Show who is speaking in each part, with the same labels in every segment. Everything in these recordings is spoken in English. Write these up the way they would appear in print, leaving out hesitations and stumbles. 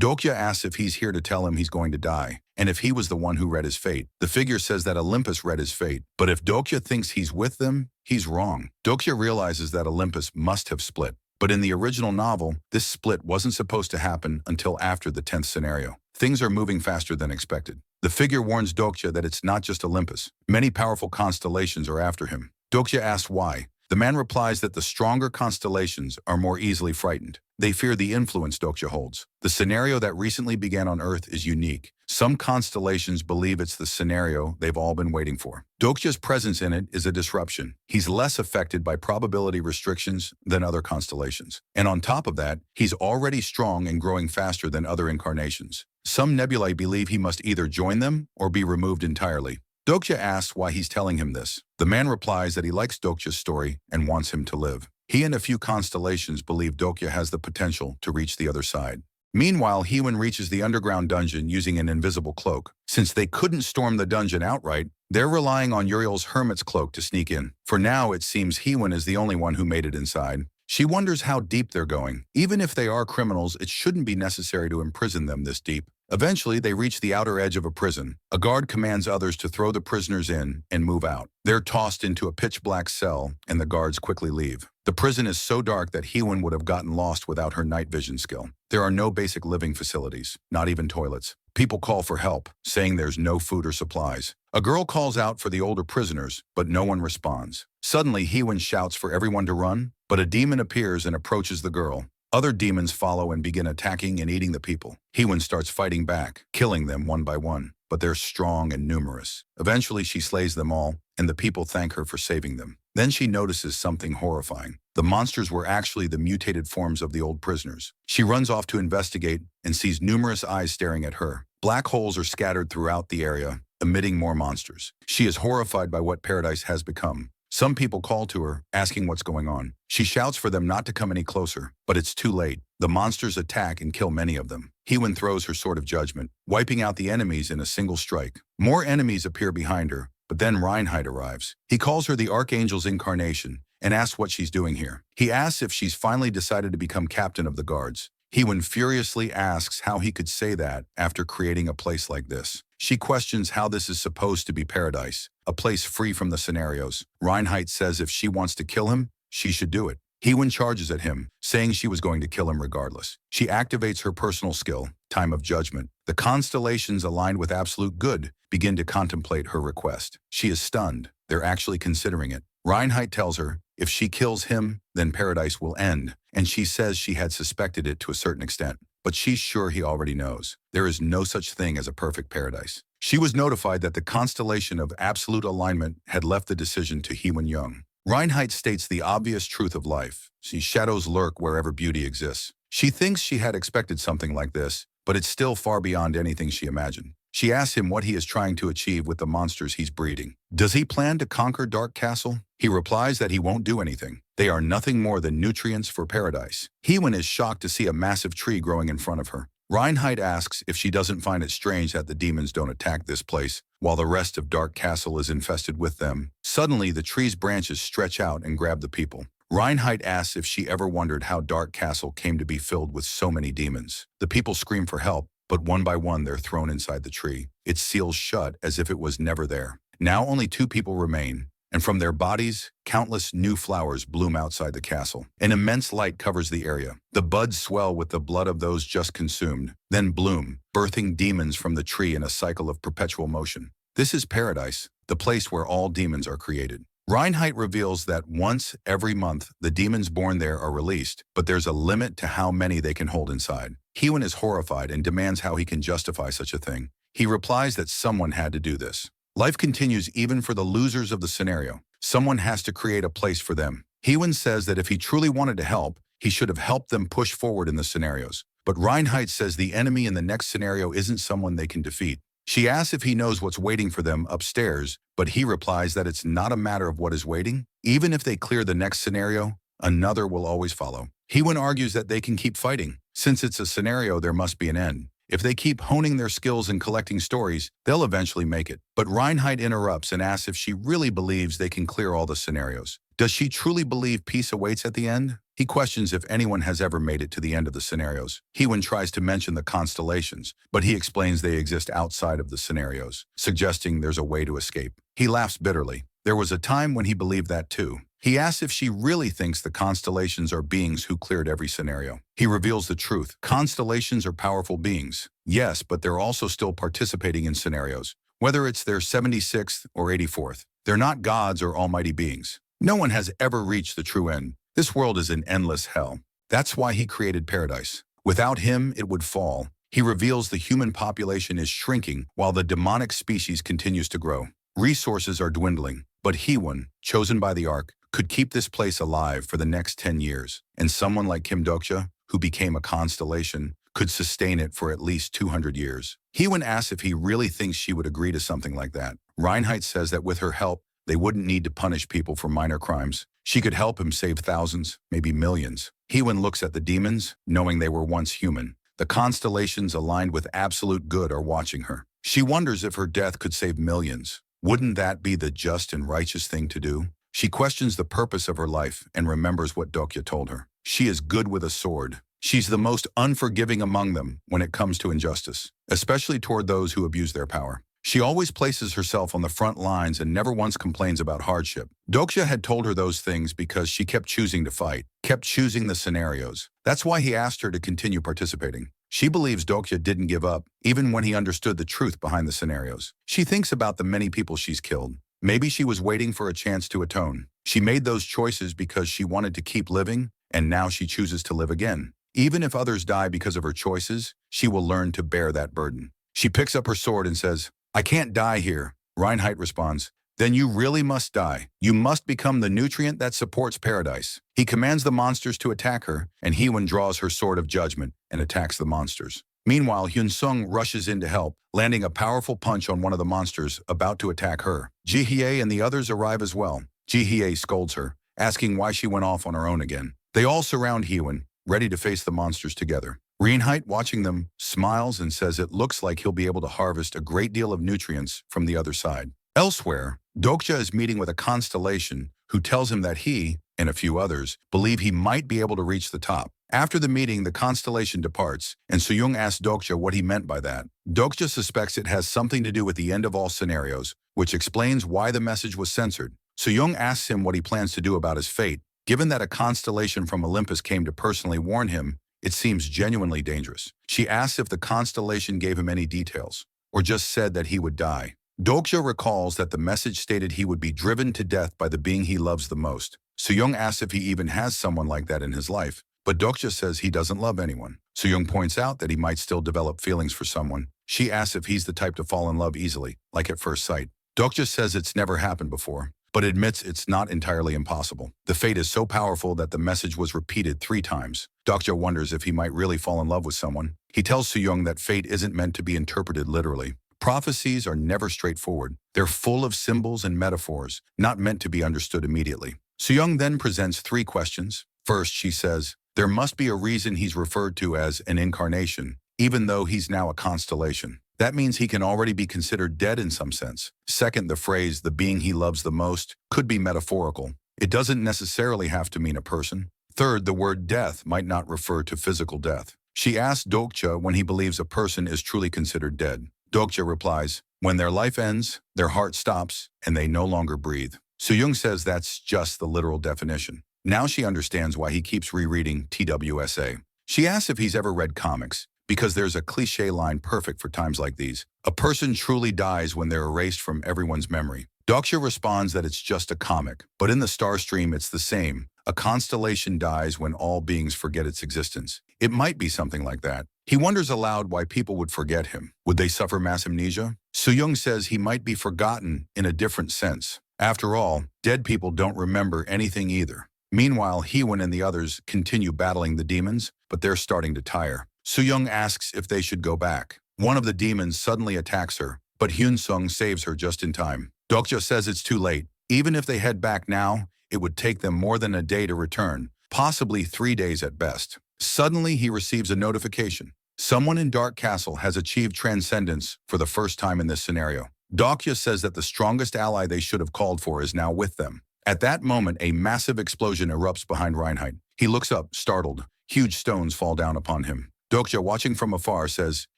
Speaker 1: Dokja asks if he's here to tell him he's going to die, and if he was the one who read his fate. The figure says that Olympus read his fate, but if Dokja thinks he's with them, he's wrong. Dokja realizes that Olympus must have split, but in the original novel, this split wasn't supposed to happen until after the 10th scenario. Things are moving faster than expected. The figure warns Dokja that it's not just Olympus. Many powerful constellations are after him. Dokja asks why. The man replies that the stronger constellations are more easily frightened. They fear the influence Dokja holds. The scenario that recently began on Earth is unique. Some constellations believe it's the scenario they've all been waiting for. Dokja's presence in it is a disruption. He's less affected by probability restrictions than other constellations. And on top of that, he's already strong and growing faster than other incarnations. Some nebulae believe he must either join them or be removed entirely. Dokja asks why he's telling him this. The man replies that he likes Dokja's story and wants him to live. He and a few constellations believe Dokja has the potential to reach the other side. Meanwhile, Hewen reaches the underground dungeon using an invisible cloak. Since they couldn't storm the dungeon outright, they're relying on Uriel's hermit's cloak to sneak in. For now, it seems Hewen is the only one who made it inside. She wonders how deep they're going. Even if they are criminals, it shouldn't be necessary to imprison them this deep. Eventually, they reach the outer edge of a prison. A guard commands others to throw the prisoners in and move out. They're tossed into a pitch-black cell, and the guards quickly leave. The prison is so dark that Hewen would have gotten lost without her night vision skill. There are no basic living facilities, not even toilets. People call for help, saying there's no food or supplies. A girl calls out for the older prisoners, but no one responds. Suddenly, Hewen shouts for everyone to run, but a demon appears and approaches the girl. Other demons follow and begin attacking and eating the people. Hewen starts fighting back, killing them one by one, but they're strong and numerous. Eventually, she slays them all, and the people thank her for saving them. Then she notices something horrifying. The monsters were actually the mutated forms of the old prisoners. She runs off to investigate and sees numerous eyes staring at her. Black holes are scattered throughout the area, emitting more monsters. She is horrified by what paradise has become. Some people call to her, asking what's going on. She shouts for them not to come any closer, but it's too late. The monsters attack and kill many of them. Hewen throws her sword of judgment, wiping out the enemies in a single strike. More enemies appear behind her, but then Reinhardt arrives. He calls her the Archangel's incarnation and asks what she's doing here. He asks if she's finally decided to become captain of the guards. Hewen furiously asks how he could say that after creating a place like this. She questions how this is supposed to be paradise, a place free from the scenarios. Reinhardt says if she wants to kill him, she should do it. Hewen charges at him, saying she was going to kill him regardless. She activates her personal skill, Time of Judgment. The constellations aligned with absolute good begin to contemplate her request. She is stunned. They're actually considering it. Reinhardt tells her if she kills him, then paradise will end, and she says she had suspected it to a certain extent. But she's sure he already knows. There is no such thing as a perfect paradise. She was notified that the constellation of absolute alignment had left the decision to Hewen Young. Reinhardt states the obvious truth of life. Shadows lurk wherever beauty exists. She thinks she had expected something like this, but it's still far beyond anything she imagined. She asks him what he is trying to achieve with the monsters he's breeding. Does he plan to conquer Dark Castle? He replies that he won't do anything. They are nothing more than nutrients for paradise. Hewen is shocked to see a massive tree growing in front of her. Reinhardt asks if she doesn't find it strange that the demons don't attack this place, while the rest of Dark Castle is infested with them. Suddenly, the tree's branches stretch out and grab the people. Reinhardt asks if she ever wondered how Dark Castle came to be filled with so many demons. The people scream for help, but one by one they're thrown inside the tree. It seals shut as if it was never there. Now only 2 people remain, and from their bodies, countless new flowers bloom outside the castle. An immense light covers the area. The buds swell with the blood of those just consumed, then bloom, birthing demons from the tree in a cycle of perpetual motion. This is paradise, the place where all demons are created. Reinhardt reveals that once every month, the demons born there are released, but there's a limit to how many they can hold inside. Hewen is horrified and demands how he can justify such a thing. He replies that someone had to do this. Life continues even for the losers of the scenario. Someone has to create a place for them. Hewen says that if he truly wanted to help, he should have helped them push forward in the scenarios. But Reinhardt says the enemy in the next scenario isn't someone they can defeat. She asks if he knows what's waiting for them upstairs, but he replies that it's not a matter of what is waiting. Even if they clear the next scenario, another will always follow. Hewen argues that they can keep fighting. Since it's a scenario, there must be an end. If they keep honing their skills and collecting stories, they'll eventually make it. But Reinheit interrupts and asks if she really believes they can clear all the scenarios. Does she truly believe peace awaits at the end? He questions if anyone has ever made it to the end of the scenarios. Hewen tries to mention the constellations, but he explains they exist outside of the scenarios, suggesting there's a way to escape. He laughs bitterly. There was a time when he believed that too. He asks if she really thinks the constellations are beings who cleared every scenario. He reveals the truth. Constellations are powerful beings. Yes, but they're also still participating in scenarios, whether it's their 76th or 84th. They're not gods or almighty beings. No one has ever reached the true end. This world is an endless hell. That's why he created paradise. Without him, it would fall. He reveals the human population is shrinking while the demonic species continues to grow. Resources are dwindling, but Hewen, chosen by the Ark, could keep this place alive for the next 10 years. And someone like Kim Dokja, who became a constellation, could sustain it for at least 200 years. Hewen asks if he really thinks she would agree to something like that. Reinheit says that with her help, they wouldn't need to punish people for minor crimes. She could help him save thousands, maybe millions. Hewen looks at the demons, knowing they were once human. The constellations aligned with absolute good are watching her. She wonders if her death could save millions. Wouldn't that be the just and righteous thing to do? She questions the purpose of her life and remembers what Dokja told her. She is good with a sword. She's the most unforgiving among them when it comes to injustice, especially toward those who abuse their power. She always places herself on the front lines and never once complains about hardship. Dokja had told her those things because she kept choosing to fight, kept choosing the scenarios. That's why he asked her to continue participating. She believes Dokja didn't give up, even when he understood the truth behind the scenarios. She thinks about the many people she's killed. Maybe she was waiting for a chance to atone. She made those choices because she wanted to keep living, and now she chooses to live again. Even if others die because of her choices, she will learn to bear that burden. She picks up her sword and says, "I can't die here." Reinheit responds, "Then you really must die. You must become the nutrient that supports paradise." He commands the monsters to attack her, and Hewen draws her sword of judgment and attacks the monsters. Meanwhile, Hyun-sung rushes in to help, landing a powerful punch on one of the monsters about to attack her. Ji-hye and the others arrive as well. Ji-hye scolds her, asking why she went off on her own again. They all surround Hewen, ready to face the monsters together. Reinheit, watching them, smiles and says it looks like he'll be able to harvest a great deal of nutrients from the other side. Elsewhere, Dokja is meeting with a constellation who tells him that he, and a few others, believe he might be able to reach the top. After the meeting, the constellation departs, and Soo-young asks Dokja what he meant by that. Dokja suspects it has something to do with the end of all scenarios, which explains why the message was censored. Soo-young asks him what he plans to do about his fate. Given that a constellation from Olympus came to personally warn him, it seems genuinely dangerous. She asks if the constellation gave him any details, or just said that he would die. Dokja recalls that the message stated he would be driven to death by the being he loves the most. Soo-young asks if he even has someone like that in his life, but Dokja says he doesn't love anyone. Soo-young points out that he might still develop feelings for someone. She asks if he's the type to fall in love easily, like at first sight. Dokja says it's never happened before, but admits it's not entirely impossible. The fate is so powerful that the message was repeated 3 times. Dokja wonders if he might really fall in love with someone. He tells Soo-young that fate isn't meant to be interpreted literally. Prophecies are never straightforward. They're full of symbols and metaphors, not meant to be understood immediately. Soo-young then presents 3 questions. First, she says, there must be a reason he's referred to as an incarnation, even though he's now a constellation. That means he can already be considered dead in some sense. Second, the phrase, the being he loves the most, could be metaphorical. It doesn't necessarily have to mean a person. Third, the word death might not refer to physical death. She asks Dokja when he believes a person is truly considered dead. Dokja replies, when their life ends, their heart stops, and they no longer breathe. Soo-young says that's just the literal definition. Now she understands why he keeps rereading TWSA. She asks if he's ever read comics, because there's a cliché line perfect for times like these. A person truly dies when they're erased from everyone's memory. Dokja responds that it's just a comic, but in the star stream it's the same. A constellation dies when all beings forget its existence. It might be something like that. He wonders aloud why people would forget him. Would they suffer mass amnesia? Soo-young says he might be forgotten in a different sense. After all, dead people don't remember anything either. Meanwhile, Hewen and the others continue battling the demons, but they're starting to tire. Soo-young asks if they should go back. One of the demons suddenly attacks her, but Hyun-sung saves her just in time. Dokja says it's too late. Even if they head back now, it would take them more than a day to return, possibly 3 days at best. Suddenly, he receives a notification. Someone in Dark Castle has achieved transcendence for the first time in this scenario. Dokja says that the strongest ally they should have called for is now with them. At that moment, a massive explosion erupts behind Reinhardt. He looks up, startled. Huge stones fall down upon him. Dokja, watching from afar, says,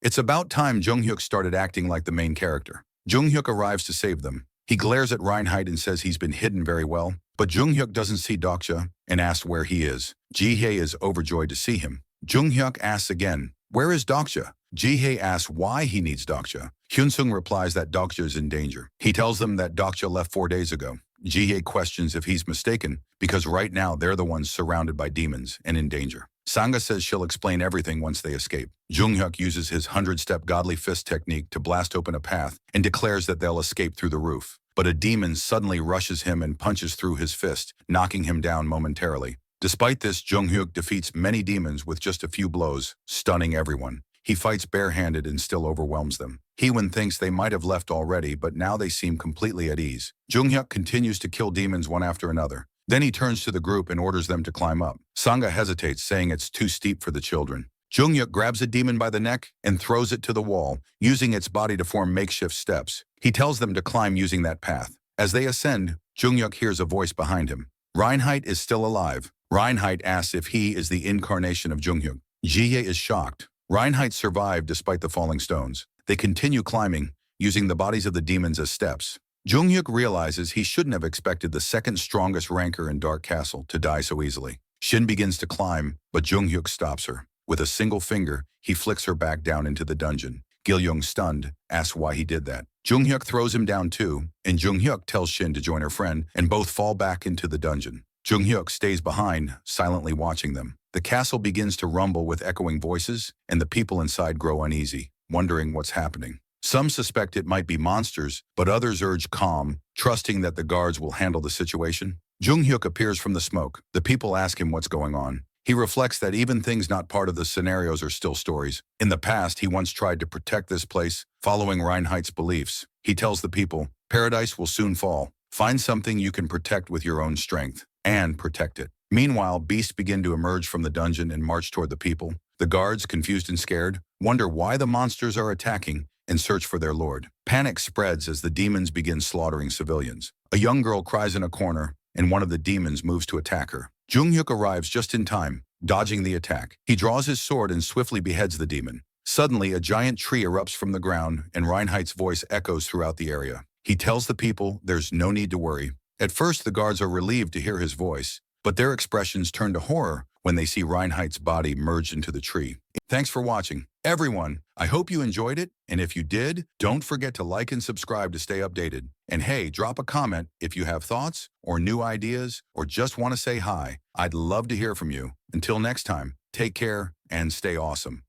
Speaker 1: "It's about time Junghyuk started acting like the main character." Junghyuk arrives to save them. He glares at Reinhardt and says he's been hidden very well, but Junghyuk doesn't see Dokja and asks where he is. Jihye is overjoyed to see him. Junghyuk asks again, "Where is Dokja?" Jihye asks why he needs Dokja. Hyunsung replies that Dokja is in danger. He tells them that Dokja left 4 days ago. Jihye questions if he's mistaken, because right now they're the ones surrounded by demons and in danger. Sangha says she'll explain everything once they escape. Junghyuk uses his 100-step godly fist technique to blast open a path and declares that they'll escape through the roof. But a demon suddenly rushes him and punches through his fist, knocking him down momentarily. Despite this, Junghyuk defeats many demons with just a few blows, stunning everyone. He fights barehanded and still overwhelms them. Heewon thinks they might have left already, but now they seem completely at ease. Junghyuk continues to kill demons one after another. Then he turns to the group and orders them to climb up. Sangha hesitates, saying it's too steep for the children. Junghyuk grabs a demon by the neck and throws it to the wall, using its body to form makeshift steps. He tells them to climb using that path. As they ascend, Junghyuk hears a voice behind him. Reinhardt is still alive. Reinhardt asks if he is the incarnation of Junghyuk. Jihye is shocked. Reinhardt survived despite the falling stones. They continue climbing, using the bodies of the demons as steps. Junghyuk realizes he shouldn't have expected the second strongest ranker in Dark Castle to die so easily. Shin begins to climb, but Junghyuk stops her. With a single finger, he flicks her back down into the dungeon. Gilyong, stunned, asks why he did that. Junghyuk throws him down too, and Junghyuk tells Shin to join her friend, and both fall back into the dungeon. Junghyuk stays behind, silently watching them. The castle begins to rumble with echoing voices, and the people inside grow uneasy, wondering what's happening. Some suspect it might be monsters, but others urge calm, trusting that the guards will handle the situation. Junghyuk appears from the smoke. The people ask him what's going on. He reflects that even things not part of the scenarios are still stories. In the past, he once tried to protect this place, following Reinhardt's beliefs. He tells the people, "Paradise will soon fall. Find something you can protect with your own strength, and protect it." Meanwhile, beasts begin to emerge from the dungeon and march toward the people. The guards, confused and scared, wonder why the monsters are attacking and search for their lord. Panic spreads as the demons begin slaughtering civilians. A young girl cries in a corner, and one of the demons moves to attack her. Junghyuk arrives just in time, dodging the attack. He draws his sword and swiftly beheads the demon. Suddenly, a giant tree erupts from the ground, and Reinhardt's voice echoes throughout the area. He tells the people there's no need to worry. At first, the guards are relieved to hear his voice, but their expressions turn to horror when they see Reinhardt's body merge into the tree. Thanks for watching. Everyone, I hope you enjoyed it, and if you did, don't forget to like and subscribe to stay updated. And hey, drop a comment if you have thoughts or new ideas or just want to say hi. I'd love to hear from you. Until next time, take care and stay awesome.